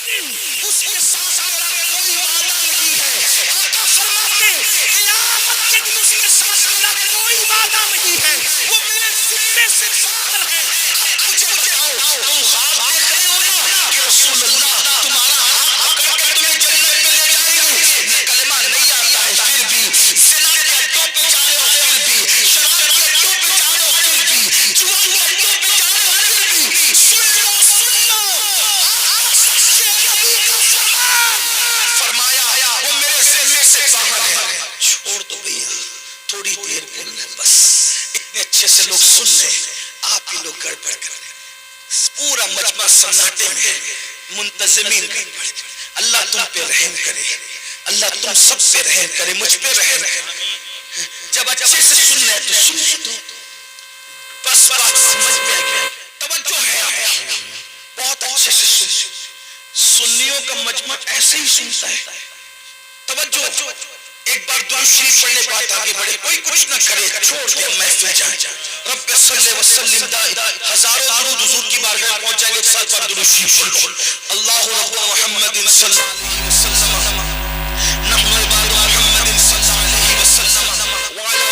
دن اس کے ساتھ میرا کوئی وعدہ نہیں ہے. آقا فرماتے قیامت کے دن اس کے ساتھ میرا کوئی وعدہ نہیں ہے, وہ میرے ذمے سے باہر ہے. مجھے بتاؤ تم خواب دیکھ رہے ہو نا کہ رسول اللہ تمہارا ہاتھ پکڑ کے تمہیں جنت میں لے جائیں گے, کلمہ نہیں آتا ہے پھر بھی, زنا کے اڈوں پہ جا رہے ہو پھر بھی, شراب کے اڈوں پہ جا رہے ہو پھر بھی, جوا کے اڈوں پہ جا رہے ہو پھر بھی, سن لو سچے نبی کا فرمان. فرمایا وہ میرے ذمے سے باہر ہے. چھوڑ دو بھیا, تھوڑی دیر بولنا بس, اتنے اچھے سے لوگ سن لیں, آپ ہی لوگ گڑبڑ کر رہے, پورا مجمع سناٹے میں, منتظمین گڑبڑ. اللہ تم پہ رحم کرے, اللہ تم سب پہ رحم کرے, مجھ پہ رحم کرے. جب اچھے سے سن لیں تو سن لو, بس بات سمجھ میں آ گیا, توجہ ہے, بہت اچھے سے سن. سنیوں کا مجمع ایسے ہی سنتا ہے. توجہ, ایک بار درود شریف پڑھنے بات آگے بڑھے, کوئی کچھ نہ کرے, چھوڑ دے محفل جائے. رب صلی وسلم ہزاروں درود حضور کی بارگاہ پہنچ جائیں گے. ایک ساتھ بار درود شریف پڑھ لو. اللہ رب محمد صلی اللہ علیہ وسلم, نحن عباد محمد صلی اللہ علیہ وسلم, وعلی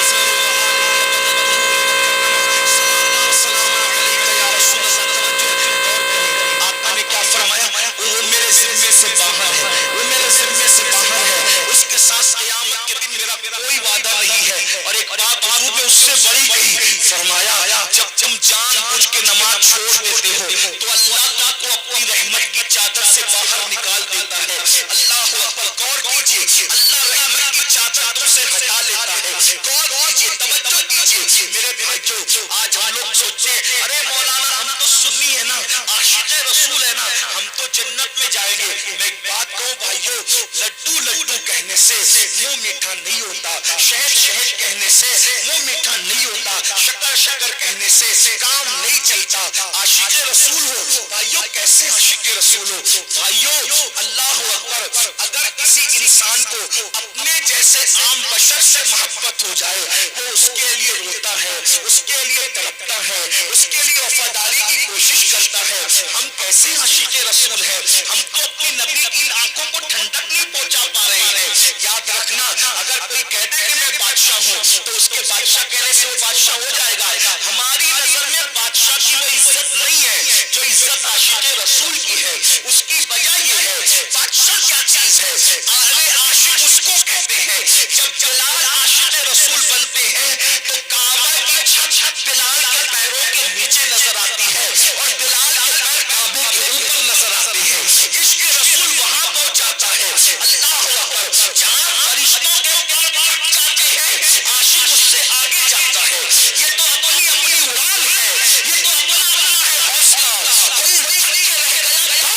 آقا نے کیا فرمایا, وہ میرے ذمے سے باہر ہے, وہ میرے ذمے سے باہر ہے, اس کے ساتھ قیامت کے دن میرا کوئی وعدہ نہیں ہے. اور ایک بات حضور نے اس سے بڑی کہی, فرمایا جب تم جان بوجھ کے نماز چھوڑ دیتے ہو تو اللہ تعالیٰ کو اپنی رحمت کی چادر سے باہر نکال دیتا ہے. اللہ اکبر, غور کیجئے, اللہ رحمت کی چادر تم سے ہٹا لیتا ہے. غور کیجئے, توجہ کیجئے میرے بھائیو. آج ہم لوگ سوچتے ارے مولانا ہم تو سنی ہے نا, عاشق رسول ہے نا, ہم تو جنت میں جائیں گے. میں ایک بات کہوں بھائیو, لڈو لڈو کہنے سے منہ میٹھا نہیں ہوتا, شہد شہد کہنے سے منہ میٹھا نہیں ہوتا, شکر شکر کہنے سے کام نہیں چلتا. عاشق رسول ہو بھائیو, کیسے عاشق رسول ہو بھائیو. اللہ اکبر, اگر کسی انسان کو اپنے جیسے عام بشر سے محبت ہو جائے, وہ اس کے لیے روتا ہے, اس کے لیے تڑپتا ہے, اس کے لیے وفاداری کی کوشش کرتا ہے. ہم کیسے عاشق رسول ہیں, ہم تو اپنی نبی کی آنکھوں کو ٹھنڈک نہیں پہنچا پا رہے ہیں. یاد رکھنا, اگر کوئی کہتے کہ میں بادشاہ ہوں تو اس کے بادشاہ کہنے سے وہ بادشاہ ہو جائے گا. ہماری نظر میں بادشاہ کی وہ عزت نہیں ہے جو عزت عاشق رسول کی ہے. اس کی وجہ یہ ہے, بادشاہ کیا چیز ہے, اہل عاشق اس کو کہتے ہیں. جب بلال عاشق رسول بنتے ہیں تو کعبہ کی چھت بلال کے پیروں کے نیچے نظر آتی ہے اور بلال کے پیر کعبے کے اوپر نظر آتے ہیں. عشق رسول وہاں پہنچ جاتا ہے. اللہ اکبر, جہاں فرشتوں کے اوپر جاتے ہیں عاشق اس سے آگے جاتا ہے. یہ تو اپنی اپنی اڑان ہے, یہ تو اپنا اپنا ہے حوصلہ. کوئی اڑ کے رہ گیا,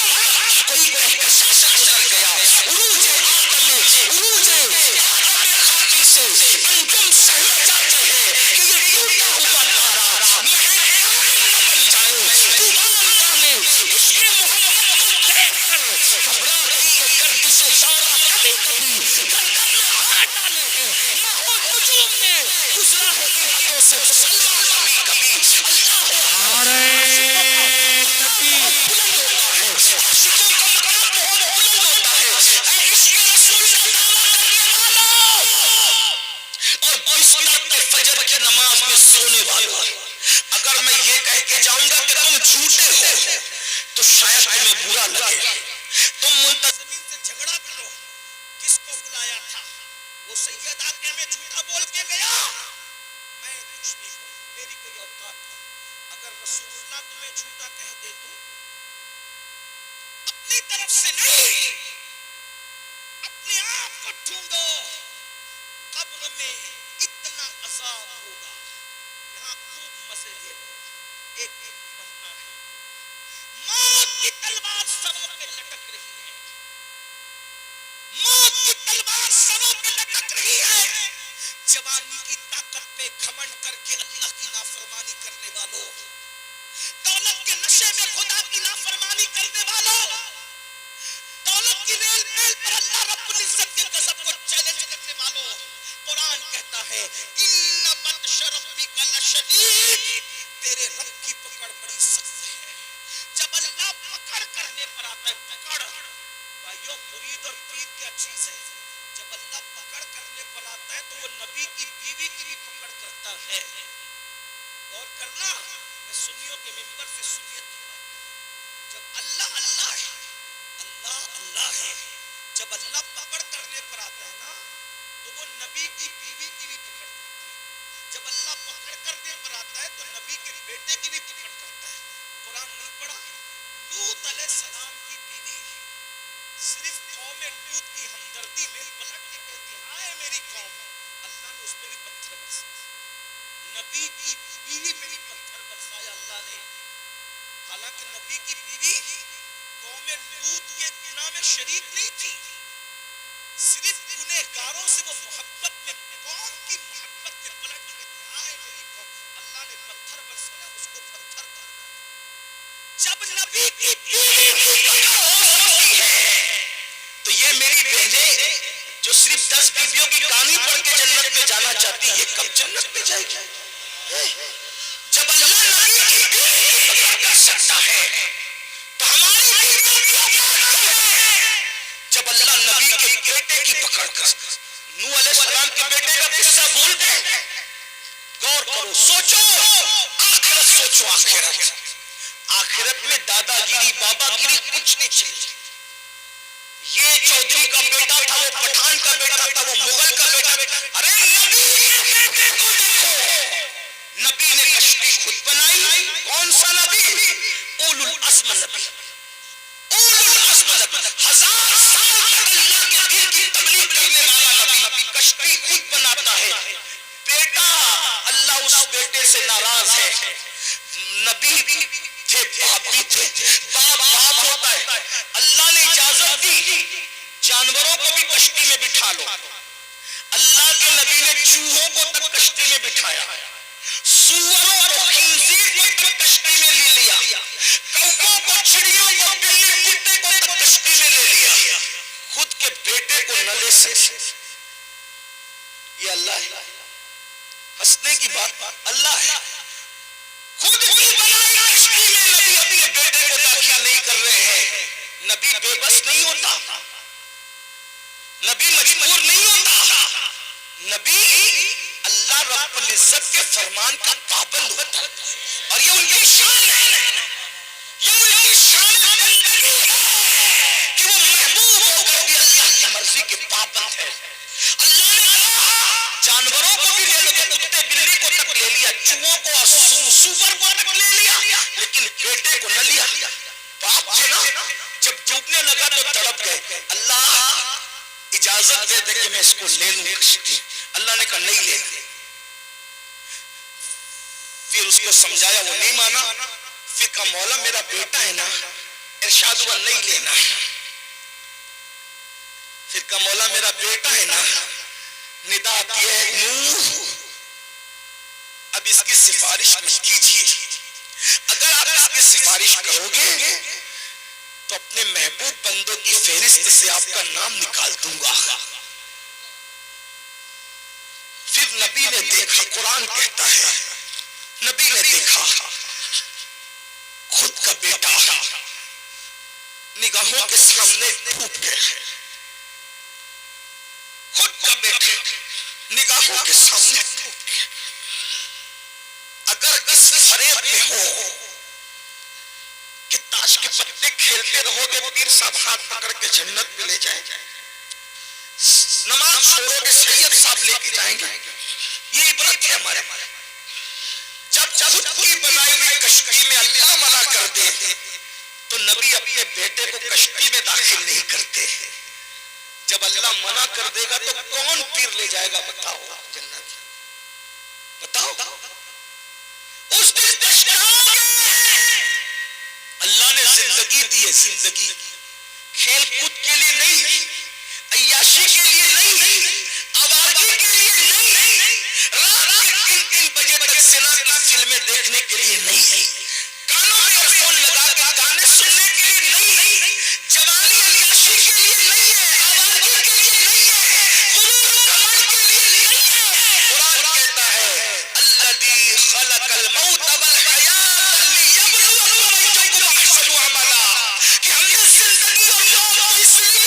کوئی کہکشاں سے گزر گیا. عروج آدم, عروج آدم خاکی سے انجم سہنا جاتے ہیں کہ یہ ٹوٹا ہوا تارا مہر بن جائے. طوفان جانے عشق محمد کو دیکھ کر گھبرا رہی ہے گرد سے دورہ, کبھی کبھی گردن میں ہاتھ ڈالے ہیں ماہو نجوم نے, گزرا ہے ہاتھوں سے مسلمان کبھی کبھی. اللہ بلند ہوتا ہے, عاشقوں کا مقام بہت بلند ہوتا ہے. اے عشق رسول کا دعویٰ کرنے والوں اور بسکت فجر کی نماز میں سونے والوں, اگر میں یہ کہہ کے جاؤں گا کہ تم جھوٹے ہو تو شاید تمہیں برا لگے. تم منتظمین سے جھگڑا کرو, کس کو بلایا تھا, وہ سید آقا میں جھوٹا بول کے گیا, میں کچھ نہیں ہوں, میری کوئی اوقات نہیں. اگر رسول اللہ تمہیں جھوٹا کہہ دے تو اپنی طرف سے نہیں, اپنے آپ کو ڈھونڈو. قبر میں اتنا عذاب ہوگا, یہاں خوب مزے لے لو. ایک دن بہنا ہے, موت کی تلوار سروں پہ لٹک رہی ہے, موت کی تلوار سروں پہ لٹک رہی ہے. جوانی کی طاقت پہ گھمنڈ کر کے اللہ کی نافرمانی کرنے والوں, دولت کے نشے میں خدا کی نافرمانی کرنے والوں, دولت کی ریل میل پر اللہ رب العزت کے غضب کو چیلنج کرنے والوں, قرآن کہتا ہے ان بطش ربک لشدید, تیرے رب کی پکڑ بڑی سخت ہے. جب اللہ پکڑ کرنے پر آتا ہے, پکڑ بھائیوں مرید اور پیر کیا چیز ہے؟ جب اللہ پکڑ کرنے پر آتا ہے تو وہ نبی کی بیوی کی بھی پکڑ کرتا ہے. اور کرنا میں سنیوں کے منبر سے سنیت کی بات کروں. جب اللہ اللہ ہے، اللہ اللہ ہے، جب اللہ پکڑ کرنے پر آتا ہے نا تو وہ نبی کی بیوی کی بھی پکڑ کرتا ہے. جب اللہ پکڑ کرنے پر آتا ہے تو نبی کے بیٹے کی بھی پکڑ کرتا ہے. قرآن نہیں پڑھا؟ لوط علیہ السلام کی بیوی صرف قوم لوط کی ہمدردی میں پلٹ کے کہتی ہے ہائے میری قوم، اللہ نے اس پہ بھی پتھر برسایا. نبی کی بیوی پہ بھی پتھر برسایا اللہ نے. حالانکہ نبی کی بیوی قوم لوط کے گناہ میں شریک نہیں تھی، صرف گنہگاروں سے وہ محبت میں، قوم کی محبت میں پلٹ کے کہتی ہے ہائے میری قوم. اللہ نے پتھر برسایا، اس کو پتھر مارا. جب نبی کی بیوی ہوتی ہے تو یہ میری بہنیں جو صرف 10 بیویوں کی کہانی پڑھ کے جنت میں جانا چاہتی ہے، یہ کب جنت میں جائے گی؟ جب اللہ نبی کی بیوی کی پکڑ کر سکتا ہے تو ہماری بیویوں کی اوقات کیا ہے؟ جب اللہ نبی کے بیٹے کی پکڑ کر، نوح علیہ السلام کے بیٹے کا قصہ بھول گئے؟ غور کرو، سوچو، آخرت سوچو. آخرت میں دادا گیری بابا گیری کچھ نہیں چاہیے. یہ چودھری کا بیٹا تھا، وہ پٹھان کا بیٹا تھا، وہ مغل کا بیٹا تھا. ارے نبی کے بیٹے کو دیکھو، نبی نے کشتی خود بنائی. کون سا نبی؟ اولو العزم نبی. اولو العزم نبی 1000 سال تک اللہ کے دین کی تبلیغ کرنے والا نبی کشتی خود بناتا ہے. بیٹا، اللہ اس بیٹے سے ناراض ہے. نبی تھے، باپ بھی تھے. باپ ہوتا ہے. اللہ نے اجازت دی جانوروں کو بھی کشتی میں بٹھا لو. اللہ کے نبی نے چوہوں کو تک کشتی میں بٹھایا، سوروں کو، خنزیر کو تک کشتی میں لے لیا، کووں کو، چڑیوں کو، بلی کتے کو تک کشتی میں لے لیا. خود کے بیٹے کو نہ لے سکے. یہ اللہ ہے. ہنسنے کی بات اللہ ہے. خود کی بنائی کشتی میں نبی اپنے بیٹے کو داخل نہیں کر رہے ہیں. نبی بے بس نہیں ہوتا، نبی مجبور نہیں ہوتا. نبی اللہ رب العزت کے فرمان کا پابند ہوتا ہے. اور یہ ان کی شان ہے، یہ ان کی شان بندگی ہے کہ وہ محبوب ہو کر بھی اللہ کی مرضی کے پابند ہے. اللہ نے کہا جانوروں کو بھی لے لو، تو کتے بلی کو تک لے لیا، چوہوں کو اور سور کو تک لے لیا، لیکن بیٹے کو نہ لیا. باپ تھے نا، جب ڈوبنے لگا تو تڑپ گئے. اللہ اجازت دے دے کہ میں اس کو لے لوں کشتی. اللہ نے کہا نہیں لینا. پھر اس کو سمجھایا، وہ نہیں مانا. پھر کہا مولا میرا بیٹا ہے نا. ارشاد ہوا نہیں لینا. پھر کہا مولا میرا بیٹا ہے نا. ندا آتی ہے نوح اب اس کی سفارش مت کیجیے. اگر آپ اس کی سفارش کرو گے تو اپنے محبوب بندوں کی فہرست سے آپ کا نام نکال دوں گا. پھر نبی نے دیکھا، قرآن کہتا ہے نبی نے دیکھا خود کا بیٹا نگاہوں کے سامنے ٹوٹ گیا. خود کا بیٹا نگاہوں کے سامنے ٹوٹ گیا. اگر اس فریب میں ہو کہ تاش کے پتے کھیلتے رہو گے، پیر صاحب ہاتھ پکڑ کے جنت میں لے جائیں گے، نماز چھوڑو گے سید صاحب لے کے جائیں گے. یہ عبرت ہے ہمارے. جب خود کی بنائی ہوئی کشتی میں اللہ منع کر دے تو نبی اپنے بیٹے کو کشتی میں داخل نہیں کرتے. جب اللہ منع کر دے گا تو کون پیر لے جائے گا؟ بتاؤ جنت، بتاؤ. اس دن پچھتاؤ گے. اللہ نے زندگی دی ہے، زندگی کھیل کود کے لیے نہیں، عیاشی کے لیے نہیں، آوارگی کے لیے نہیں، رات کے 3 بجے تک زنا کی فلمیں دیکھنے کے لیے نہیں، کانوں میں ایئر فون لگا کے گانے سننے کے لیے نہیں، جوانی عیاشی کے لیے نہیں ہے، آوارگی کے لیے نہیں ہے، غرور و گھمنڈ کے لیے نہیں ہے. قرآن کہتا ہے الذی خلق الموت والحیات لیبلوکم ایکم احسن عملا، کہ ہم نے زندگی اور موت کو اس لیے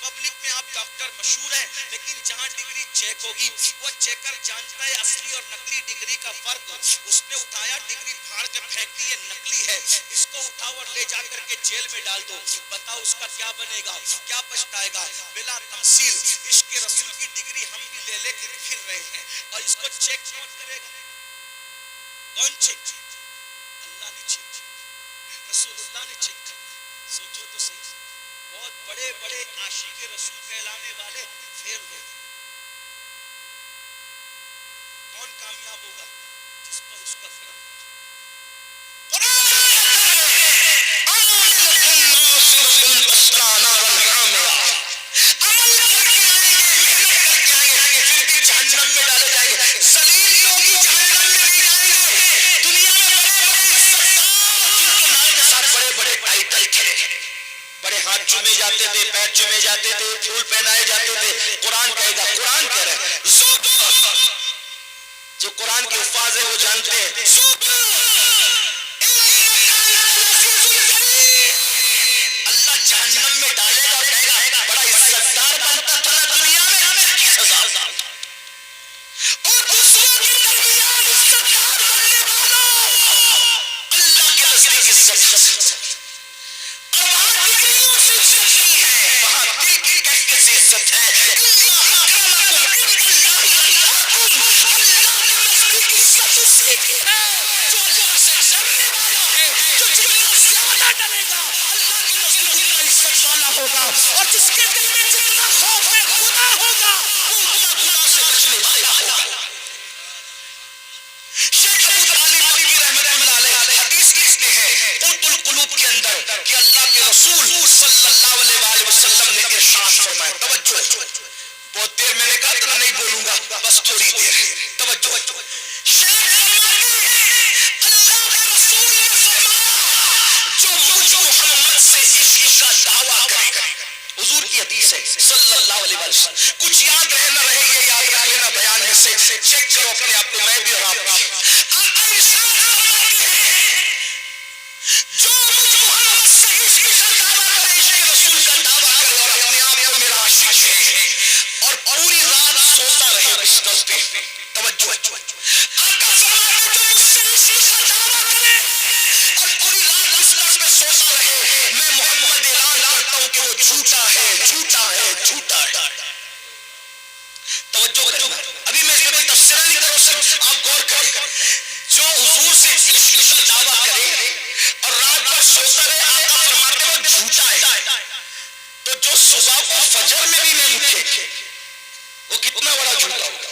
پبلک میں آپ ڈاکٹر مشہور ہیں لیکن جہاں ڈگری چیک ہوگی وہ چیکر جانتا ہے اصلی اور نقلی ڈگری کا فرق. اس نے اٹھایا ڈگری پھاڑ کے پھینک دی یہ نقلی ہے اس کو اٹھاؤ اور لے جا کر کے جیل میں ڈال دو بتاؤ اس کا کیا بنے گا کیا پچھتائے گا. بلا تمثیل عشق رسول کی ڈگری ہم بھی لے لے کے پھر رہے ہیں اور اس کو چیک کون کرے گا کون چیک اللہ نے چیک رسول اللہ نے چیک کرنا. سوچو تو صحیح بہت بڑے بڑے عاشق رسول کہلانے والے فیل ہو گئے. کون کامیاب ہوگا جس پر اس کا کرم چومے جاتے تھے پیر چومے جاتے تھے پھول پہنائے جاتے تھے. قرآن کہے گا قرآن کہہ رہے ہیں جو قرآن کے الفاظ ہیں وہ جانتے ہیں اللہ جہنم میں ڈالے گا کہے گا بڑا عزتدار بنتا تھا نا دنیا میں اس کی سزا اور دوسروں کی درمیان عزتدار بننے والوں اللہ کے نزدیک عزت عزت ہے. اور جس کے دل میں جتنا خوف خدا ہوگا وہ اتنا گناہ سے بچنے والا ہوگا. شیخ ابو طالب مکی رحمۃ اللہ علیہ حدیث لکھتے ہیں قوت القلوب کے اندر کہ اللہ کے رسول صلی اللہ علیہ وسلم نے ارشاد فرمایا توجہ بہت دیر میں نے کہا تو نہیں بولوں گا بس تھوڑی دیر توجہ. شیخ اللہ کے رسول نے فرمایا جو مجھ محمد سے عشق کا دعویٰ کرے حضور کی حدیث ہے صلی اللہ علیہ وسلم کچھ یاد رہے نہ رہے یہ یاد رکھ لینا بیان میں سے چیک کرو اپنے آپ کو میں بھی اور آپ بھی. جو مجھ محمد سے عشق کا دعویٰ کرے عشق رسول کا دعویٰ کرے اور اپنے آپ کو میرا عاشق ہے اور پوری رات سوتا رہے بستر پہ توجہ آقا فرماتے جو مجھ سے عشق کا دعویٰ کرے اور پوری رات بستر پہ سوتا رہے میں محمد اعلان کرتا ہوں کہ وہ جھوٹا ہے جھوٹا ہے جھوٹا ہے. توجہ کرو ابھی میں اس میں کوئی تفسیر نہیں کروں صرف آپ غور کریں جو حضور سے عشق کا دعویٰ کرے اور رات بھر سوتا رہے آقا فرماتے وہ جھوٹا ہے. تو جو صبح کو فجر میں بھی نہیں اٹھے وہ کتنا بڑا جھوٹا ہوگا.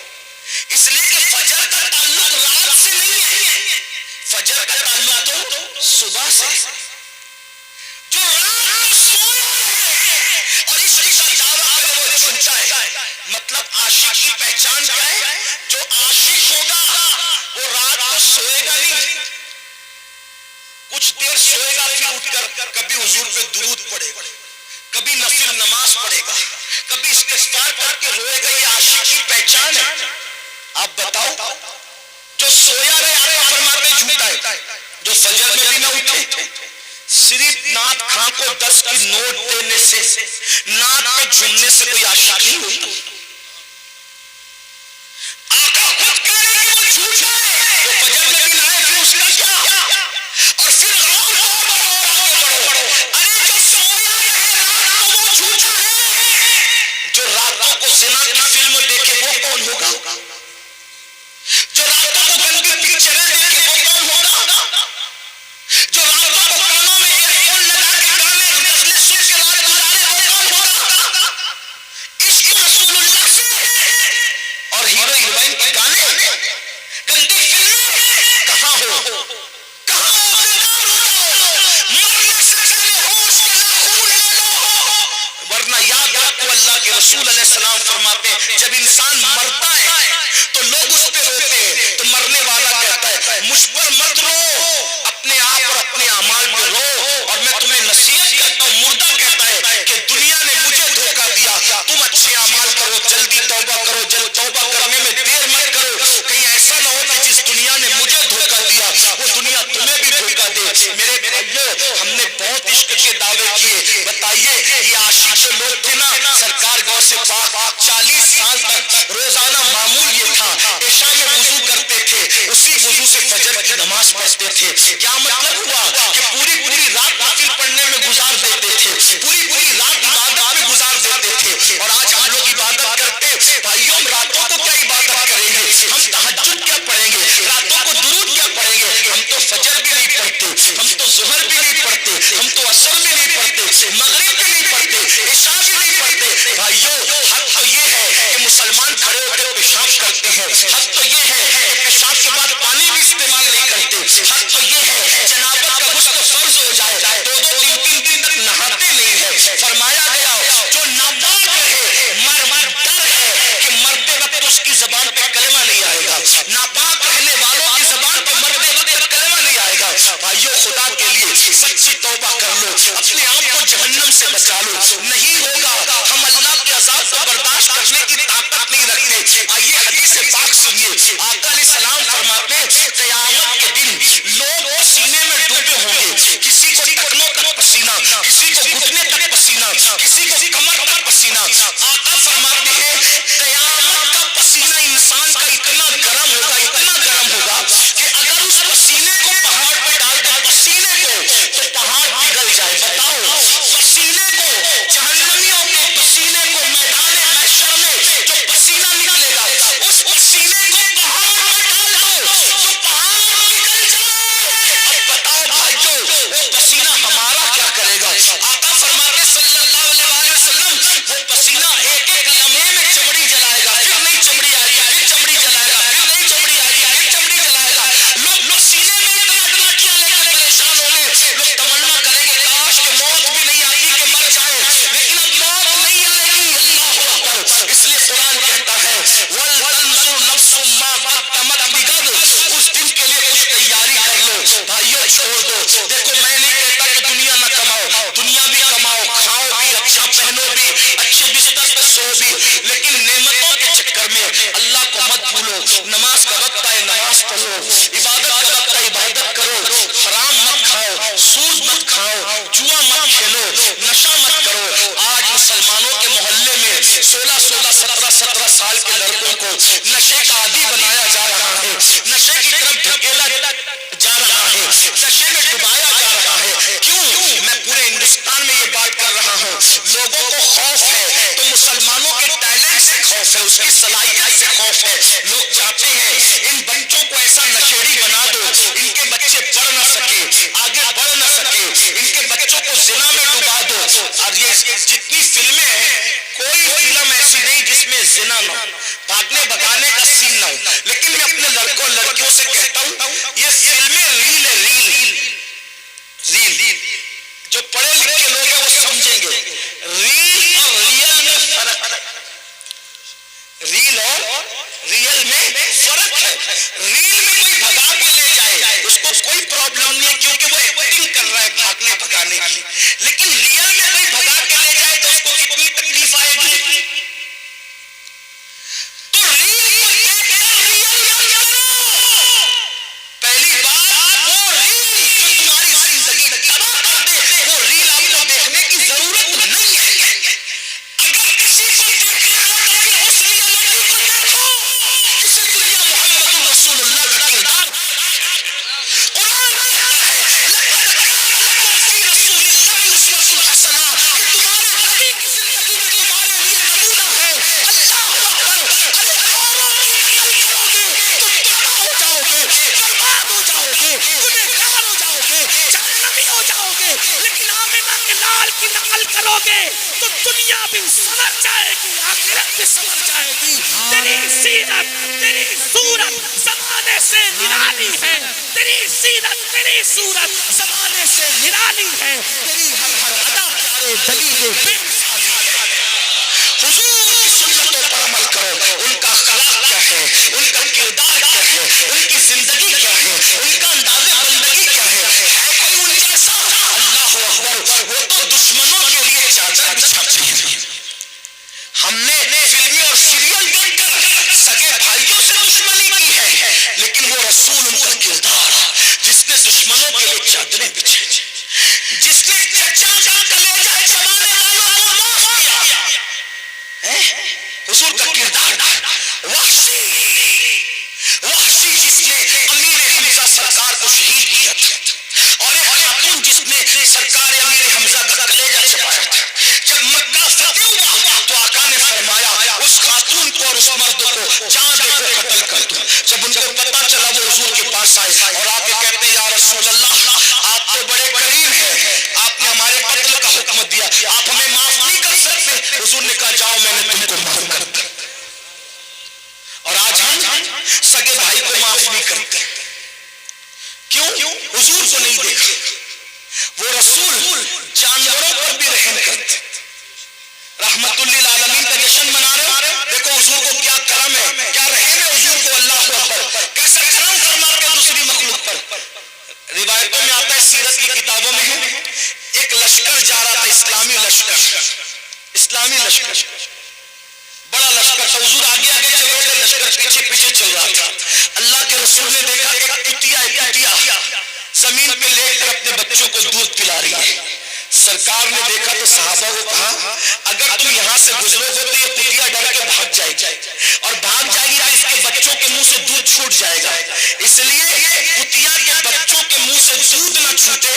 اس لیے کہ فجر کا تعلق رات سے نہیں ہے فجر کا تعلق تو صبح سے. جو رات کو سویا ہے اور عشق کا دعویٰ کرے وہ جھوٹا ہے. مطلب عاشق کی پہچان کیا ہے جو عاشق ہوگا وہ رات کو سوئے گا نہیں کچھ دیر سوئے گا پھر اٹھ کر کبھی حضور پہ درود پڑے گا کبھی نفل نماز پڑھے گا کبھی استغفار کر کے روئے گا. یہ عاشق کی پہچان ہے. آپ بتاؤ جو سویا رہے آقا فرماتے جھوٹا ہے جو فجر میں بھی نہ اٹھے صرف نعت خاں کو 10 کی نوٹ دینے سے نعت پہ جھومنے سے کوئی عاشق نہیں ہوتا. آقا خود کہہ رہے ہیں وہ جھوٹا ہے وہ فجر میں بھی نہ آئے پھر اس کا کیا اور پھر غور بڑھو ارے جو سویا رہے رات کو وہ جھوٹا ہے. جو راتوں کو زنا کی فلم دیکھے وہ کون ہوگا جو راتوں کو گندی پکچریں دیکھے وہ کون ہوگا جو راتوں کو کانوں میں ایئر فون لگا کے گانے غزلیں سن کے رات گزارے وہ کون ہوگا. عشق رسول اللہ سے اور ہیرو ہیروئن کے گانے گندی فلمیں کہاں ہو ورنہ یاد رکھو اللہ کے رسول علیہ السلام فرماتے ہیں جب انسان مرتا ہے تو لوگ اس پہ روتے ہیں تو مرنے والا کہتا ہے مجھ پر مت رو اپنے آپ اور اپنے اعمال پہ رو اور میں تمہیں نصیحت کرتا ہوں. مردہ کہتا ہے کہ دنیا نے مجھے دھوکہ دیا تم اچھے اعمال کرو جلدی توبہ کرو جلد توبہ کرنے میں دیر مت کرو کہیں ایسا نہ ہو کہ جس دنیا نے مجھے دھوکہ دیا وہ دنیا تمہیں بھی دھوکہ دے. میرے بھائیو ہم نے بہت عشق کے دعوے کیے بتائیے یہ عاشق جو لوگ تھے نا سرکار غور سے پاک 40 سال تک روزانہ معمول یہ تھا عشاء میں وضو کرتے تھے اسی وضو سے فجر کی نماز پڑھتے تھے. کیا مطلب ہوا کہ پوری پوری رات نافل پڑھنے میں گزار دیتے تھے, پوری پوری رات عبادت میں گزار دیتے تھے. اور آج ہم لوگ عبادت کرتے بھائیوں ہم راتوں کو کیا عبادت کریں گے, ہم تہجد کیا پڑھیں گے, راتوں کو درود کیا پڑھیں گے. ہم تو فجر بھی نہیں پڑھتے, ہم تو ظہر بھی نہیں پڑھتے, ہم تو عصر بھی نہیں پڑھتے, مغرب بھی نہیں پڑھتے, عشاء بھی نہیں پڑھتے. بھائیوں حق تو یہ ہے کہ مسلمان کھڑے ہو کے پیشاب کرتے ہیں, حق تو یہ ہے کہ پیشاب کے بعد پانی بھی استعمال نہیں کرتے, حق تو یہ ہے جنابت کا غسل فرض ہو جائے 2-2 3-3 دن تک نہاتے نہیں ہے. فرمایا گیا جو ناپاک رہے ڈر ہے کہ مرتے وقت اس کی زبان پہ کلمہ نہیں آئے گا, ناپاک رہنے والوں کی زبان پہ مرتے وقت کلمہ نہیں آئے گا. بھائیوں خدا کے لیے سچی توبہ کر لو, اپنے آپ کو جہنم سے بچا لو. نہیں ہوگا, ہم اللہ کے عذاب کو برداشت کرنے کی طاقت نہیں رکھتے. آئیے حدیث پاک سنیے, آقا علیہ السلام فرماتے قیامت کے دن لوگ پسینے میں ڈوبے ہوں گے, کسی کو ٹکنوں تک پسینہ, کسی کو گھٹنے تک پسینہ, کسی کو کمر تک پسینہ. آقا فرماتے ہیں قیامت کا پسینہ انسان کا اتنا گرم ہوگا, اتنا گرم ہوگا کہ اگر اس پسینے کو پہاڑ پہ ڈال دے پسینے کو تو پہاڑ پگھل جائے. بتاؤ پسینے کو, جہنمیوں کے پسینے کو میدان محشر میں جو پسینہ نکلے گا اس پسینے کو پہاڑ پہ ڈال دو تو پہاڑ پگھل جائے. اب بتاؤ بھائیو وہ پسینہ ہمارا کیا کرے گا. آقا فرماتے صلی اللہ علیہ وسلم وہ پسینہ ایک ایک لمحے میں چمڑی جلائے گا, پھر نئی چمڑی آ رہی ہے, پھر چمڑی جلائے گا, پھر نئی چمڑی آ رہی ہے, پھر چمڑی جلائے گا. لوگ سینے میں اتنا کیا لے کر پریشان ہوں گے, لوگ تمنا کریں گے کاش کہ موت بھی نہیں آتی کہ مر جائے, لیکن اب موت نہیں آئے گی. اللہ اکبر. اس لیے قرآن کہتا ہے وَلْتَنْظُرْ نَفْسٌ مَّا قَدَّمَتْ لِغَدٍ, اس دن کے لیے کچھ تیاری کر لو. بھائیو چھوڑ دو, دیکھو میں نہیں کہتا کہ دنیا نہ کماؤ, دنیا بھی کماؤ, کھاؤ بھی, اچھا پہنو بھی, اچھے بستر پہ سو بھی, لیکن نعمتوں کے چکر میں اللہ کو مت بھولو. نماز کا وقت آئے نماز پڑھو, عبادت کا وقت آئے عبادت کرو, حرام مت کھاؤ, سود مت کھاؤ, جوا مت کھیلو, نشہ مت کرو. آج مسلمانوں کے محلے میں 16-17 سال کے لڑکوں کو نشے کا عادی بنایا جا رہا ہے, نشے کی طرف دھکیلا جا رہا ہے, نشے میں ڈبایا جا رہا ہے. کیوں؟ میں پورے ہندوستان میں یہ بات کر رہا ہوں. لوگوں کو خوف ہے تو مسلمانوں کے ٹیلنٹ سے خوف ہے, اس کی صلاحیت سے خوف ہے. لوگ چاہتے ہیں ان بچوں کو ایسا نشیڑی بنا دو ان کے بچے پڑھ نہ سکے, آگے بڑھ نہ سکے, ان کے بچوں کو زنا میں ڈبا دو. اور یہ جتنی فلمیں ہیں کوئی فلم ایسی نہیں جس میں زنا نہ ہو, بھاگنے بھگانے کا سین نہ ہو. لیکن میں اپنے لڑکوں لڑکیوں سے کہتا ہوں یہ فلمیں ریل ہے, ریل. جو پڑھے لکھے لوگ ہیں وہ سمجھیں گے ریل اور ریئل میں فرق ہے, ریل اور ریئل میں فرق ہے. ریل میں کوئی بھگا کے لے جائے اس کو کوئی پرابلم نہیں ہے کیونکہ وہ ایکٹنگ کر رہا ہے بھاگنے بھگانے کی, لیکن ریئل میں کوئی بھگا کے لے جائے تو اس کو کتنی تکلیف آئے گی. تو ریل کو دیکھ کر ریئل یاد کرو. پہلی بات وہ ریل جو تمہاری زندگی تباہ کر دے وہ ریل آپ کو دیکھنے کی ضرورت نہیں ہے. اگر کسی کو دیکھنا ہے تو پھر اس ریئلٹی کو دیکھو جسے دنیا محمد رسول اللہ کا کردار. قرآن کہتا ہے لقد کان لکم فی رسول اللہ اسوۃ حسنہ, کہ تمہارے نبی کی زندگی میں تمہارے لیے نمونہ ہے. اللہ اکبر. اگر اوروں کی نقل کرو گے تو تباہ ہو جاؤ گے, برباد ہو جاؤ گے, گنہگار ہو جاؤ گے, جہنمی ہو جاؤ گے. لیکن آمنہ کے لال کی نقل کرو گے تو دنیا بھی سنور جائے گی, آخرت بھی سنور جائے گی. تیری سیرت تیری صورت زمانے سے نرالی ہے, تیری سیرت تیری صورت زمانے سے نرالی ہے, تیری ہر ادا پیارے دلیل بے مثال ہے. حضور کی سنتوں پر عمل کرو. ان کا اخلاق کیا ہے, ان کا کردار کیا ہے, ان کی زندگی کیا ہے, ان کا انداز بندگی کیا ہے کوئی ان جیسا؟ اللہ اکبر. وہ تو دشمنوں کے لیے چادر بچھاتے ہیں. ہم نے فلمیں اور سیریل دیکھ کر سگے بھائیوں سے دشمنی کی ہے, لیکن وہ رسول ان کا کردار جس نے دشمنوں کے لیے چادریں بچھائی, جس نے چچا کا کلیجہ چبانے والوں کو معاف حضور کو نہیں دیکھا؟ وہ رسول جانوروں پر بھی رحم کرتے، رحمت للعالمین کا جشن منا رہے ہو، دیکھو حضور کو کیا کرم ہے، کیا رحم ہے حضور کو، اللہ اکبر، کیسا کرم فرماتے دوسری مخلوق پر۔ روایتوں میں آتا ہے، سیرت کی کتابوں میں ہے، ایک لشکر جا رہا تھا، اسلامی لشکر، بڑا لشکر تھا، حضور آگے آگے چل رہے تھے، لشکر پیچھے پیچھے چل رہا تھا۔ اللہ کے رسول نے دیکھا کہ کٹیا زمین پہ لیٹ کر اپنے بچوں کو دودھ پلا رہی ہے۔ سرکار نے دیکھا تو صحابہ کو کہا، اگر تم یہاں سے گزرو گے تو یہ کٹیا ڈر کے بھاگ جائے گی، اور بھاگ جائے گی تو اس کے بچوں کے منہ سے دودھ چھوٹ جائے گا، اس لیے کٹیا کے بچوں کے منہ سے دودھ نہ چھوٹے،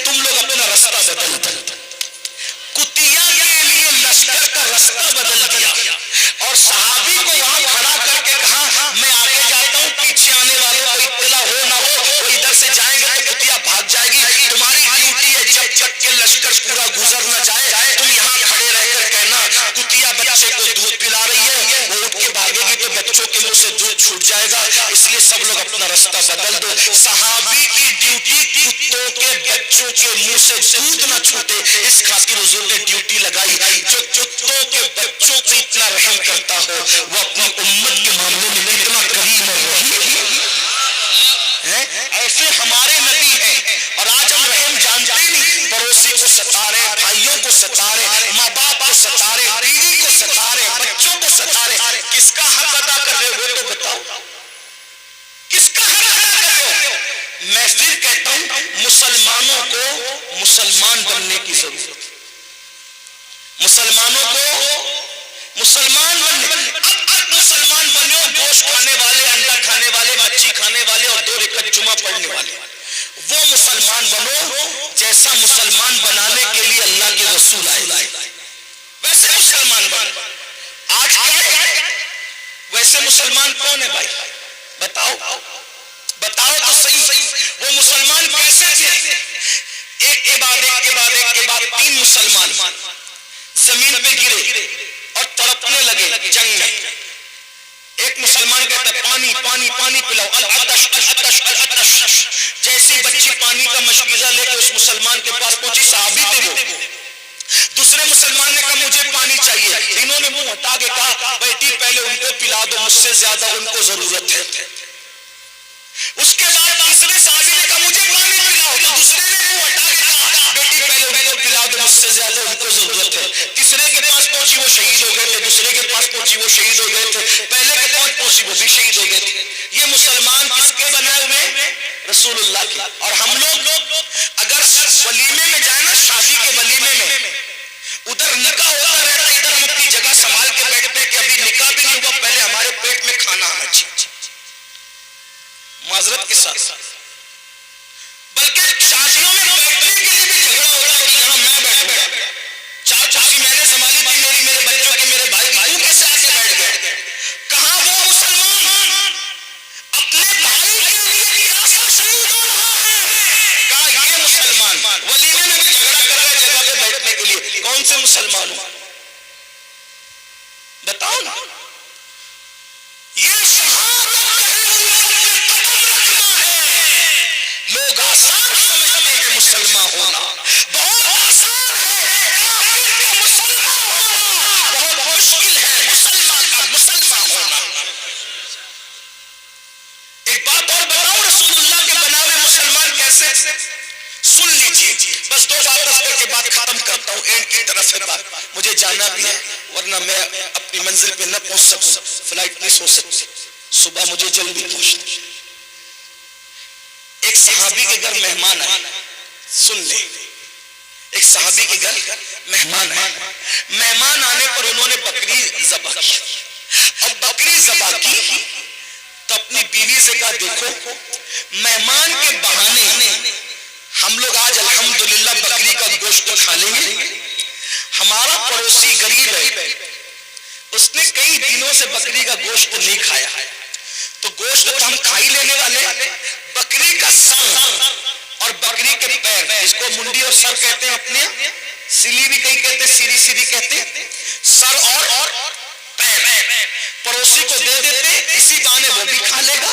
تم لوگ اپنا رستہ بدل دو۔ کٹیا کے لیے لشکر کا رستہ بدل دیا، اور صحابی کو وہاں کھڑا کر کے کہا، میں آگے جاتا ہوں، پیچھے آنے والوں کو اطلاع ہو نہ ہو، وہ ادھر سے جائیں گے تو کٹیا بھاگ جائے گی، تمہاری ڈیوٹی ہے جب تک کہ لشکر پورا گزر نہ جائے تم یہاں کھڑے رہ کر کہنا کٹیا بچے کو دودھ پلا رہی ہے، وہ اٹھ کے بھاگے گی تو بچوں کے منہ سے دودھ چھوٹ جائے گا، اس لیے سب لوگ اپنا رستہ بدل دو۔ صحابی کی ڈیوٹی کتوں کے بچوں کے منہ سے دودھ نہ چھوٹے، اس خاطر حضور نے ڈیوٹی لگائی۔ جو کتوں کے بچوں سے اتنا رحم کرتا ہو، وہ اپنی امت کے معاملے میں اتنا کریم اور رحیم ہے۔ ایسے ہمارے نبی ہیں، اور آج ہم رحم جانتے نہیں، پڑوسی کو ستا رہے، بھائیوں کو ستا رہے، ماں باپ کو ستا رہے، بیوی کو ستا رہے، بچوں کو ستا رہے، کس کا حق ادا کر رہے ہو وہ تو بتاؤ، کس کا حق ادا کر رہے ہو؟ میں پھر کہتا ہوں، مسلمانوں کو مسلمان بننے کی ضرورت، مسلمانوں کو مسلمان بننے، اب مسلمان بنے ہو، گوشت کھانے والے، انڈا کھانے والے، مچھی کھانے والے اور 2 رکعت جمعہ پڑھنے والے، وہ مسلمان بنو جیسا مسلمان بنانے کے لیے اللہ کے رسول آئے، ویسے مسلمان بنو۔ آج کیا ہے؟ ویسے مسلمان کون ہے بھائی؟ بتاؤ تو صحیح، وہ مسلمان کیسے تھے؟ ایک کے بعد 3 مسلمان زمین پہ گرے اور تڑپنے لگے جنگ میں۔ ایک مسلمان کہتا ہے پانی پلاؤ، العطش، جیسی بچی پانی کا مشکیزہ لے کے اس مسلمان کے پاس پہنچی، صحابی تھے وہ، دوسرے مسلمان نے کہا مجھے پانی چاہیے، انہوں نے منہ ہٹا کے کہا بیٹی پہلے ان کو پلا دو، مجھ سے زیادہ ان کو ضرورت ہے۔ اس کے بعد تیسرے صحابی نے کہا مجھے پانی پلاؤ، تو دوسرے نے منہ ہٹا کے کہا بیٹی پہلے ان کو پلا دو، مجھ سے زیادہ ان کو ضرورت ہے۔ تیسرے کے پاس پہنچی وہ شہید ہو گئے تھے، دوسرے کے پاس پہنچی وہ شہید ہو گئے تھے، پہلے کے پاس پہنچی وہ بھی شہید ہو گئے تھے۔ یہ مسلمان کس کے بنائے ہوئے؟ رسول اللہ کے۔ اور ہم لوگ اگر ولیمے میں جائیں نا، شادی کے ولیمے میں، ادھر نکاح ہوتا رہتا، ادھر ہم اپنی جگہ سنبھال کے بیٹھتے کہ ابھی نکاح بھی نہیں ہوا، پہلے ہمارے پیٹ میں کھانا آنا چاہیے، معذرت کے ساتھ، بلکہ شادیوں میں بیٹھنے کے لیے بھی جھگڑا ہوتا ہے کہ یہاں میں بیٹھوں گا، 4 کرسی میں نے سنبھالی تھی، میرے بچوں کی، میرے بھائی کی، تو کیسے آ کے بیٹھ گئے؟ کہاں وہ مسلمان اپنے بھائی کے لیے راستہ شہید ہو رہا ہے، کہا یہ مسلمان ولیمے میں بھی جھگڑا کر رہا ہے جگہ پہ بیٹھنے کے لیے، کون سے مسلمان ہوں؟ بتاؤ نا۔ یہ شہادت کہے ہوئے اپنے قدم رکھنا ہے، لوگ آسان سمجھتے ہیں مسلمان ہونا، بہت آسان ہے، کافر کا مسلمان ہونا بہت مشکل ہے، مسلمان کا مسلمان ہونا۔ ایک بات اور بتاؤں، رسول اللہ کے بناوے مسلمان کیسے؟ سن لیجئے، بس 2 بات کر کے بات ختم کرتا ہوں، اینڈ کی طرف ہے بات، مجھے جانا بھی ہے ورنہ میں اپنی منزل پہ نہ پہنچ سکوں، فلائٹ نہیں سو سکتی، صبح مجھے جلدی پہنچنا۔ ایک صحابی کے گھر مہمان آئے، سن لیں، ایک صحابی کے گھر مہمان آئے، مہمان آنے پر انہوں نے بکری ذبح کی، اور بکری ذبح کی تو اپنی بیوی سے کہا دیکھو مہمان کے بہانے ہم لوگ آج الحمدللہ بکری کا گوشت کھا لیں گے، ہمارا پڑوسی غریب ہے، اس نے کئی دنوں سے بکری کا گوشت نہیں کھایا، تو گوشت تو ہم کھا ہی لینے والے، بکری کا سر اور بکری کے پیر، جس کو منڈی اور سر کہتے ہیں، اپنے سلی بھی کہیں کہتے ہیں، سیری کہتے ہیں، سر اور پیر پڑوسی کو دے دیتے، اسی بہانے وہ بھی کھا لے گا۔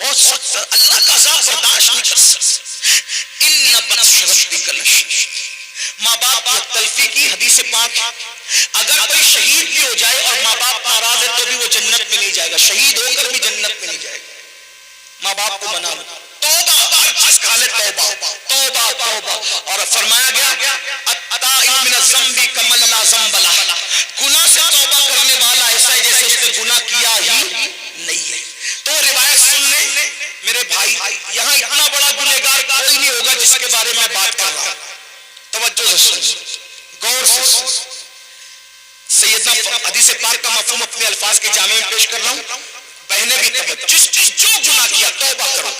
بہت سخت، اللہ کا عذاب برداشت نہیں کر سکتا۔ ان بطش ربک لشدید، ماں باپ کی تلفی کی حدیث پاک ہے، اگر کوئی شہید بھی ہو جائے اور ماں باپ ناراض ہے تو بھی وہ جنت میں نہیں جائے گا، شہید ہو کر بھی جنت میں نہیں جائے گا۔ ماں باپ کو منا لو، توبہ، ہر چیز کا حال ہے توبہ توبہ توبہ۔ اور فرمایا گیا التائب من الذنب کمن لا ذنب لہ، گناہ سے توبہ کرنے والا ایسا ہے جیسے اس نے گناہ کیا ہی نہیں ہے۔ تو روایت سن لیں میرے بھائی، یہاں اتنا بڑا گنہگار کوئی نہیں ہوگا جس کے بارے میں بات کر رہا ہوں، توجہ سے سن، غور سے سن۔ سیدنا حدیث پاک کا مفہوم اپنے الفاظ کے جامع میں پیش کر رہا ہوں، بہنیں بھی توجہ، جس جو گناہ کیا توبہ کرو،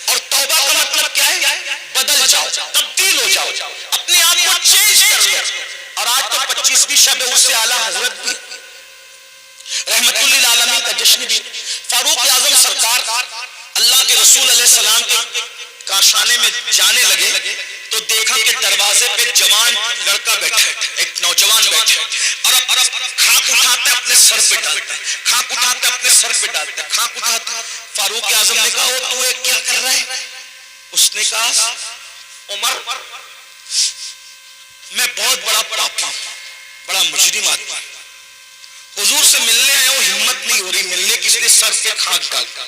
اور توبہ کا مطلب کیا ہے؟ بدل جاؤ، تبدیل ہو جاؤ، اپنے آپ کو چینج کر لو۔ اور آج تو 25ویں شب ہے، اس سے اعلیٰ حضرت بھی رحمت للعالمین کا جشن بھی، فاروق اعظم سرکار اللہ کے رسول علیہ السلام کے کاشانے میں جانے لگے تو دیکھا کہ دروازے پہ جوان لڑکا بیٹھا، ایک نوجوان بیٹھا، اور خاک اٹھاتا اپنے سر پہ ڈالتا ہے، خاک اٹھاتا اپنے سر پہ ڈالتا ہے، خاک اٹھاتا۔ فاروق اعظم نے کہا وہ تو یہ کیا کر رہا ہے؟ اس نے کہا عمر میں بہت بڑا پاپا، بڑا مجرم آدمی، حضور سے ملنے آئے ہوں، ہمت نہیں ہو رہی ملنے کی، اس نے سر پہ خاک ڈالتا،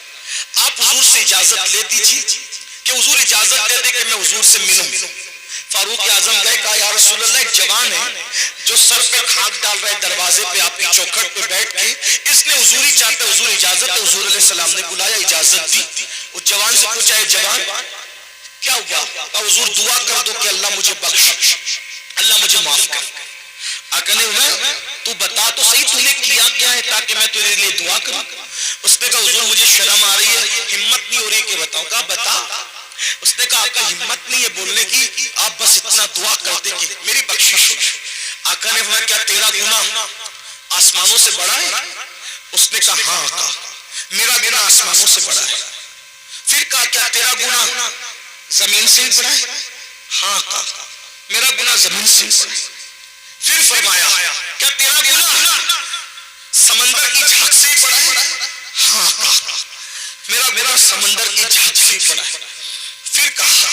آپ حضور سے اجازت لے دیجیے کہ حضور اجازت دے دے کہ میں حضور سے ملوں۔ فاروق اعظم گئے، کہا یا رسول اللہ ایک جوان ہے جو سر پہ خاک ڈال رہے دروازے پہ آپ کی چوکھٹ پہ بیٹھ کے، اس نے حضوری چاہتے، حضور اجازت ہے؟ حضور علیہ السلام نے بلایا، اجازت دی۔ اس جوان سے پوچھا ہے جوان کیا ہوا؟ کہا حضور دعا کر دو کہ اللہ مجھے بخش، اللہ مجھے معاف کر۔ آقا نے کہا تو بتا تو صحیح تو نے کیا کیا ہے تاکہ میں تیرے لیے دعا کروں۔ اس نے کہا حضور مجھے شرم آ رہی ہے، ہمت نہیں ہو رہی کہ بتاؤں۔ کہا بتا۔ اس نے کہا آقا ہمت نہیں ہے بولنے کی، آپ بس اتنا دعا کر دیں کہ میری بخشش ہو۔ آقا نے فرمایا کیا تیرا گناہ آسمانوں سے بڑا ہے؟ اس نے کہا ہاں آقا میرا گناہ آسمانوں سے بڑا ہے۔ پھر کہا کیا تیرا گناہ زمین سے بھی بڑا ہے؟ ہاں آقا میرا گناہ زمین سے بھی بڑا ہے۔ پھر فرمایا کیا تیرا گناہ سمندر کی جھاگ سے بڑا ہے؟ ہاں آقا میرا گناہ سمندر کی جھاگ سے بڑا ہے۔ پھر کہا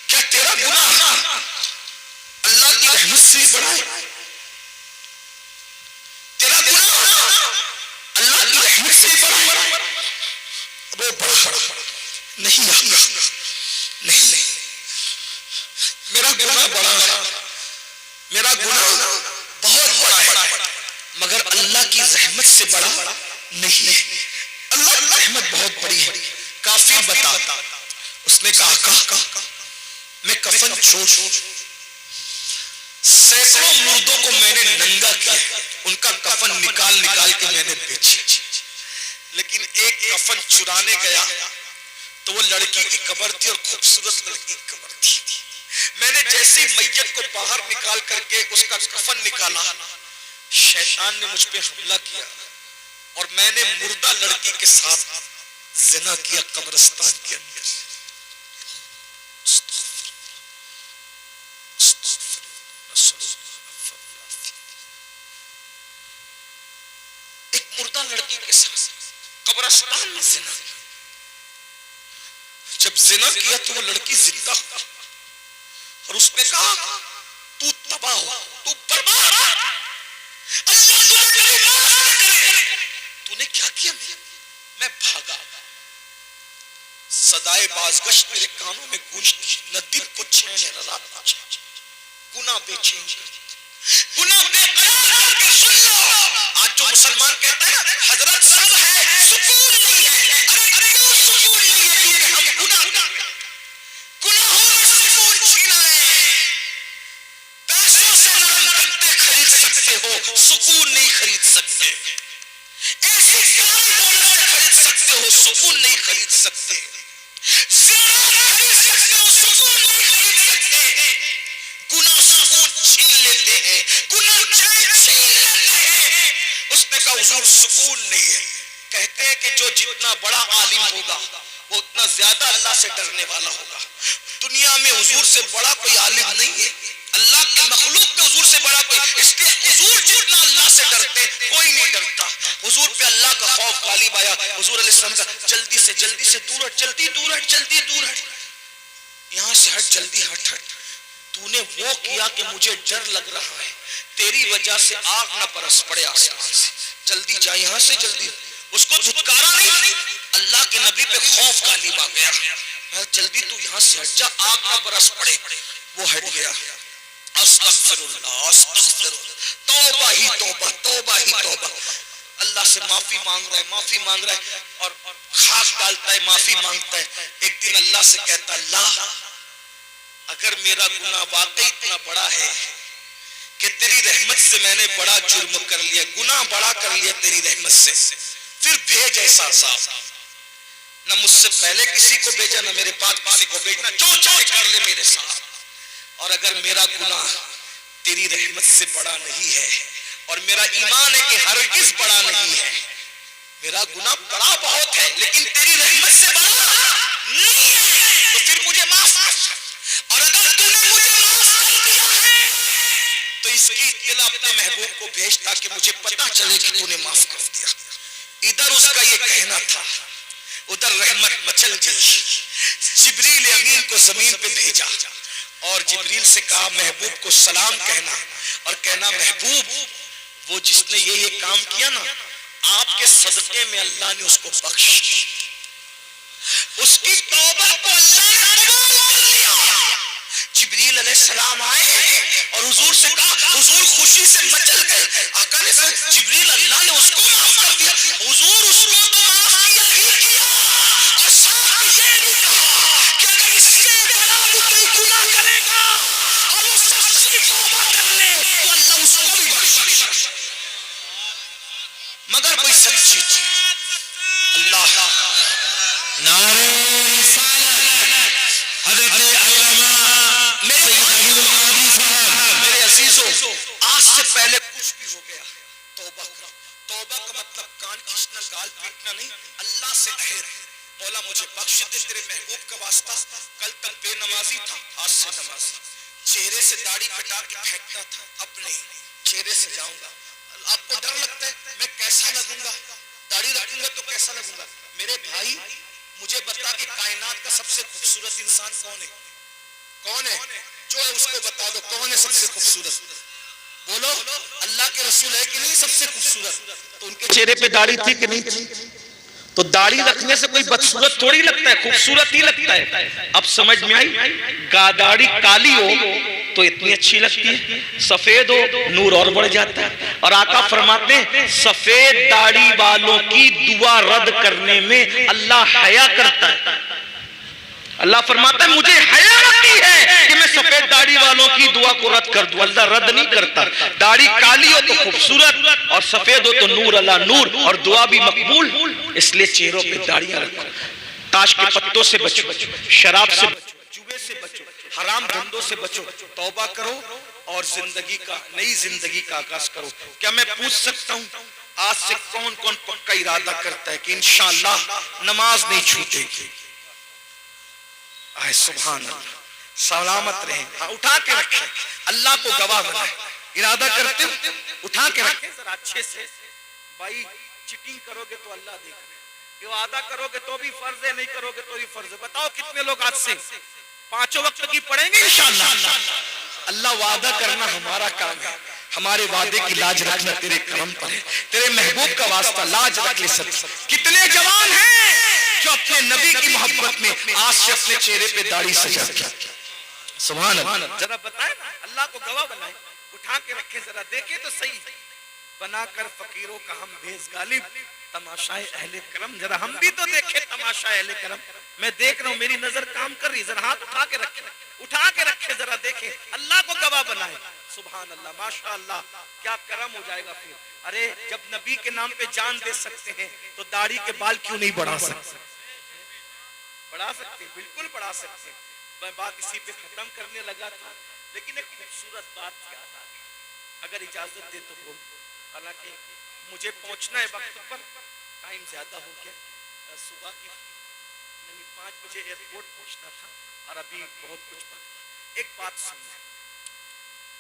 کیا تیرا گناہ اللہ کی رحمت سے بڑا ہے؟ تیرا گناہ اللہ کی رحمت سے بڑا ہے؟ وہ بڑا نہیں آقا نہیں، میرا گناہ بڑا ہے، میرا گناہ بہت بڑا ہے، مگر اللہ کی رحمت سے بڑا نہیں۔ اللہ کی رحمت بہت بڑی ہے۔ کافی بتا۔ اس نے کہا آقا میں کفن چھوڑ سینکڑوں مردوں کو میں نے ننگا کیا، ان کا کفن نکال نکال کے میں نے بیچے، لیکن ایک کفن چرانے گیا تو وہ لڑکی کی قبر تھی اور خوبصورت لڑکی کی قبر تھی۔ میں نے جیسی میت کو باہر نکال کر کے اس کا کفن نکالا، شیطان نے مجھ پہ حملہ کیا اور میں نے مردہ لڑکی کے ساتھ زنا کیا قبرستان کے اندر۔ ایک مردہ لڑکی کے ساتھ قبرستان میں زنا، جب زنا کیا تو وہ لڑکی زندہ ہو اور اس نے کہا تو تباہ ہو، تو برباد ہو، اللہ تجھے کبھی معاف نہ کرے۔ تو نے کیا کیا؟ میں بھاگا، صدائے بازگشت میرے کانوں میں گونجتی، نہ دن کو چین ہے نہ رات کو چین، گناہ بے چین کر، گناہ بے قرار کر کے سن لو۔ آج جو مسلمان کہتا ہے حضرت سب ہے سکون نہیں ہے، ارے کیوں سکون نہیں ہے؟ کیونکہ ہم گناہ کرتے، گناہوں میں سکون چھینا ہے۔ پیسوں سے نرم پتے خرید سکتے ہو، سکون نہیں خرید سکتے، ایسی کاری دولت سے خرید سکتے ہو، سکون نہیں خرید سکتے، زیارت خرید سکتے ہو، سکون نہیں خرید سکتے۔ گناہ سکون چھین لیتے ہیں، گناہ چین چھین لیتے ہیں۔ اس نے کہا حضور سکون نہیں ہے۔ کہتے ہیں کہ جو جتنا بڑا عالم ہوگا وہ اتنا زیادہ اللہ سے ڈرنے والا ہوگا۔ دنیا میں حضور سے بڑا کوئی عالم نہیں ہے، اللہ کے مخلوق پہ حضور سے بڑا کوئی، اس لیے حضور جتنا اللہ سے ڈرتے کوئی نہیں ڈرتا. حضور پہ اللہ کا خوف غالب آیا. حضور علیہ السلام کا جلدی سے دور ہٹ، جلدی دور ہٹ، یہاں سے ہٹ، جلدی ہٹ. تو نے وہ کیا کہ مجھے ڈر لگ رہا ہے، تیری وجہ سے آگ نہ برس پڑے آسمان سے، جلدی جا یہاں سے جلدی. اس کو دھتکارا نہیں، اللہ کے نبی پہ خوف غالب آ گیا. جلدی تو یہاں سے ہٹ جا، آگ نہ برس پڑے. وہ ہٹ گیا. استغفر اللہ، توبہ ہی توبہ. اللہ سے معافی مانگ رہا ہے اور خاک ڈالتا ہے، معافی مانگتا ہے. ایک دن اللہ سے کہتا، اللہ اگر میرا گناہ واقعی اتنا بڑا ہے کہ تیری رحمت سے میں نے بڑا جرم کر لیا، گناہ بڑا کر لیا تیری رحمت سے، پھر بھیج ایسا عذاب. نہ مجھ سے پہلے کسی کو بھیجا، نہ میرے بعد کسی کو بھیجنا، جو چاہے کر لے میرے ساتھ. اور اگر میرا گناہ تیری رحمت سے بڑا نہیں ہے، اور میرا ایمان ہے کہ ہرگز بڑا نہیں ہے، میرا گناہ بڑا بہت ہے لیکن تیری رحمت سے بڑا نہیں ہے، تو پھر مجھے معاف کر. اور اگر تو نے مجھے معاف کر دیا ہے تو اس کی اطلاع اپنے محبوب کو بھیج تاکہ مجھے پتا چلے کہ تو نے معاف کر دیا. ادھر اس کا یہ کہنا تھا، ادھر رحمت مچل گئی. جبریل امین کو زمین پہ بھیجا اور جبریل سے کہا محبوب کو سلام کہنا، اور کہنا محبوب وہ جس نے یہ کام کیا نا، آپ کے صدقے میں اللہ نے اس کو بخش، اس کی توبہ کو اللہ نے قبول کر لیا. جبریل علیہ السلام آئے اور حضور سے کہا، حضور خوشی سے مچل گئے. آقا نے کہا جبریل اللہ نے اس کو معاف کر دیا. حضور اس کو تو معاف کیا ہی کیا، اور ساتھ یہ بھی کہا کہ اگر اس سے بڑا بھی کوئی گناہ کرے گا اور وہ سچی توبہ کر لے تو اللہ اس کو بھی بخشے گا، مگر کوئی سچی تھی. اللہ نعرہ رسالت حضرت علامہ میرے عزیزوں، آج سے پہلے کچھ بھی ہو گیا توبہ کرو. توبہ کا مطلب کان کھینچنا، گال پیٹنا نہیں. اللہ سے عہد، مولا مجھے بخش دے تیرے محبوب کا واسطہ. کل تک بے نمازی تھا، آج سے نمازی. چہرے سے داڑھی کٹا کے پھینکتا تھا، اب نہیں، چہرے سے جاؤں گا. آپ کو ڈر لگتا ہے میں کیسا لگوں گا، داڑھی رکھوں گا تو کیسا لگوں گا. میرے بھائی مجھے بتا کہ کائنات کا سب سے خوبصورت انسان کون ہے؟ کون ہے جو ہے اس کو بتا دو، کون ہے سب سے خوبصورت؟ بولو. اللہ کے رسول ہے کہ نہیں سب سے خوبصورت؟ تو ان کے چہرے پہ داڑھی تھی کہ نہیں تھی؟ تو داڑھی رکھنے سے کوئی بدصورت تھوڑی لگتا ہے، خوبصورت ہی لگتا ہے. اب سمجھ میں آئی؟ داڑھی کالی ہو تو اتنی اچھی لگتی ہے، سفید ہو نور اور بڑھ جاتا ہے. اور آقا فرماتے ہیں سفید داڑھی والوں کی دعا رد کرنے میں اللہ حیا کرتا ہے. اللہ فرماتا ہے مجھے حیا آتی ہے کہ میں سفید داڑھی والوں کی دعا کو رد کر دوں. اللہ رد نہیں کرتا. داڑھی کالی ہو تو خوبصورت اور سفید ہو تو نور اللہ نور، اور دعا بھی مقبول. اس لیے چہروں پہ داڑیاں رکھو. تاش کے پتوں سے بچو، شراب سے بچو، جوے سے بچو، حرام دھندوں سے بچو. توبہ کرو اور زندگی کا، نئی زندگی کا آغاز کرو. کیا میں پوچھ سکتا ہوں آج سے کون کون پکا ارادہ کرتا ہے کہ انشاءاللہ نماز نہیں چھوٹے گی؟ آئے سبحان اللہ، سلامت رہیں. ہاں اٹھا کے رکھیں، اللہ کو گواہ بنائیں. ارادہ کرتے ہو اٹھا کے رکھیں ذرا اچھے سے. بھائی چیٹنگ کرو گے تو اللہ دیکھ رہے ہیں، وعدہ کرو گے تو بھی فرض ہے، نہیں کرو گے تو بھی فرض ہے. بتاؤ کتنے لوگ آج سے پانچوں وقت کی پڑھیں گے انشاءاللہ؟ اللہ وعدہ کرنا ہمارا کام ہے، ہمارے وعدے کی لاج رکھنا تیرے کرم پر ہے. تیرے محبوب کا واسطہ لاج رکھ لے سکتے. کتنے جوان ہیں جو اپنے نبی کی محبت میں آج سے اپنے چہرے پہ داڑھی سجا کے، سبحان اللہ. ذرا بتائیں اللہ کو گواہ بنائیں. اٹھا کے رکھیں ذرا دیکھیں تو صحیح. بنا کر فقیروں کا ہم بھیز غالب، تماشائے اہل کرم. ذرا ہم بھی تو دیکھیں تماشائے اہل کرم. میں دیکھ رہا ہوں، میری نظر کام کر رہی. ذرا ہاتھ اٹھا کے رکھیں، اٹھا کے رکھیں ذرا دیکھیں. اللہ کو گواہ بنائیں. سبحان اللہ، ماشاءاللہ، کیا کرم ہو جائے گا پھر. ارے جب نبی کے نام پہ جان دے سکتے ہیں تو داڑھی کے بال کیوں نہیں بڑھا سکتے؟ بڑھا سکتے، بالکل بڑھا سکتے. میں بات اسی پہ ختم کرنے لگا تھا، لیکن ایک خوبصورت بات یاد آ گئی، اگر اجازت دے تو بول. حالانکہ مجھے پہنچنا ہے وقت پر، ٹائم زیادہ ہو گیا. صبح کی 5 بجے ایئرپورٹ پہنچنا تھا اور ابھی بہت کچھ بات. ایک بات سنیں،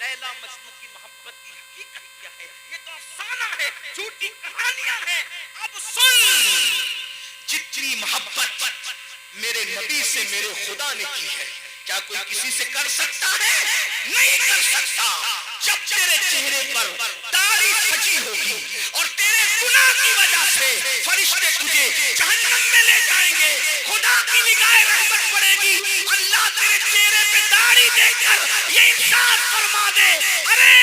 لیلا مجنون کی محبت کی حقیقت کیا ہے؟ یہ تو افسانہ ہے، جھوٹی کہانیاں ہیں۔ اب سن، جتنی محبت میرے نبی سے میرے خدا نے کی ہے، کیا کوئی کسی سے کر سکتا ہے؟ نہیں کر سکتا۔ جب تیرے چہرے پر داڑھی سجی ہوگی اور تیرے گناہ کی وجہ سے فرشتے تجھے جہنم میں لے جائیں گے، خدا کی نگاہ رحمت پڑے گی، اللہ تیرے چہرے پہ داڑھی دے کر یہ ارشاد فرما دے، ارے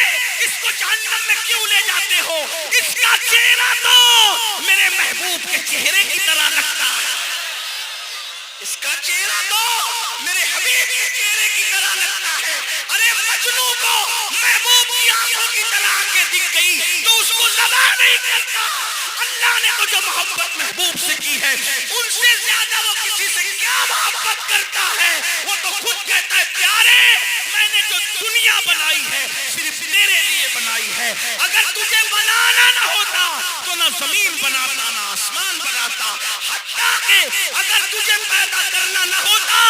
اس کو جہنم میں کیوں لے جاتے ہو؟ اس کا چہرہ تو میرے محبوب کے چہرے کی طرح لگتا ہے، اس کا چہرہ تو میرے حبیب کے چہرے کی طرح لگتا ہے۔ ارے مجنو کو محبوب کی آنکھوں کی طرح آنکھیں دکھ گئی تو اس کو ذبح نہیں کرتا۔ اللہ نے تو جو محبت محبوب سے کی ہے، ان سے زیادہ وہ کسی سے کیا محبت کرتا ہے؟ وہ تو خود کہتا ہے پیارے میں نے جو دنیا بنائی ہے صرف تیرے لیے بنائی ہے، اگر تجھے بنانا نہ ہوتا تو نہ زمین بناتا نہ آسمان بناتا، حتیٰ کہ اگر تجھے پیدا کرنا نہ ہوتا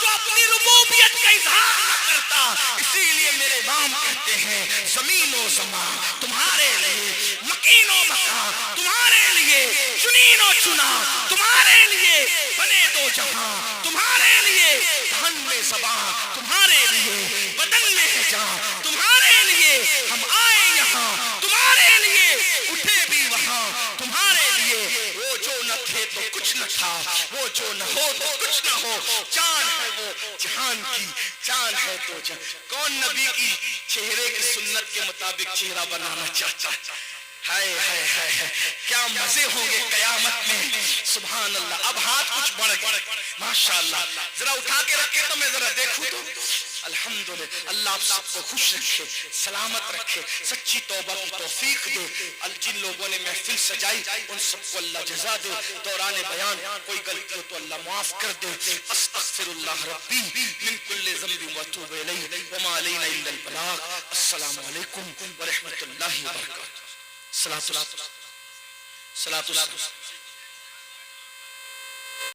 تو اپنی ربوبیت کا اظہار نہ کرتا۔ اسی لیے میرے امام کہتے ہیں زمین و زمان تمہارے لیے، مکین و مکان تمہارے لیے، چنین و چنا تمہارے لیے، بنے دو جہاں تمہارے لیے، دہن میں زبان تمہارے لیے، بدن میں ہے جان تمہارے لیے، ہم آئے یہاں تمہارے لیے، اٹھے بھی وہاں تمہارے لیے۔ وہ جو نہ تھے تو کچھ نہ تھا، وہ جو نہ ہو تو کچھ نہ ہو، جان ہے وہ جہان کی، جان ہے تو جان۔ کون نبی کی چہرے کی سنت کے مطابق چہرہ بنانا چاہتا ہے؟ ہائے ہائے ہائے، کیا مزے ہوں گے قیامت میں، سبحان اللہ۔ اب ہاتھ کچھ بڑھ گئے، ماشاءاللہ، ذرا اٹھا کے رکھے تو میں ذرا دیکھوں تو۔ الحمدللہ، اللہ آپ سب کو خوش رکھے، سلامت رکھے، سچی توبہ کی توفیق دے۔ جن لوگوں نے محفل سجائی ان سب کو اللہ جزا دے، دوران بیان کوئی غلطی ہو تو اللہ معاف کر دے۔ استغفر اللہ ربی من کل ذنب واتوب الیہ وما علینا الا البلاغ۔ السلام علیکم ورحمۃ اللہ وبرکاتہ۔ صلاۃ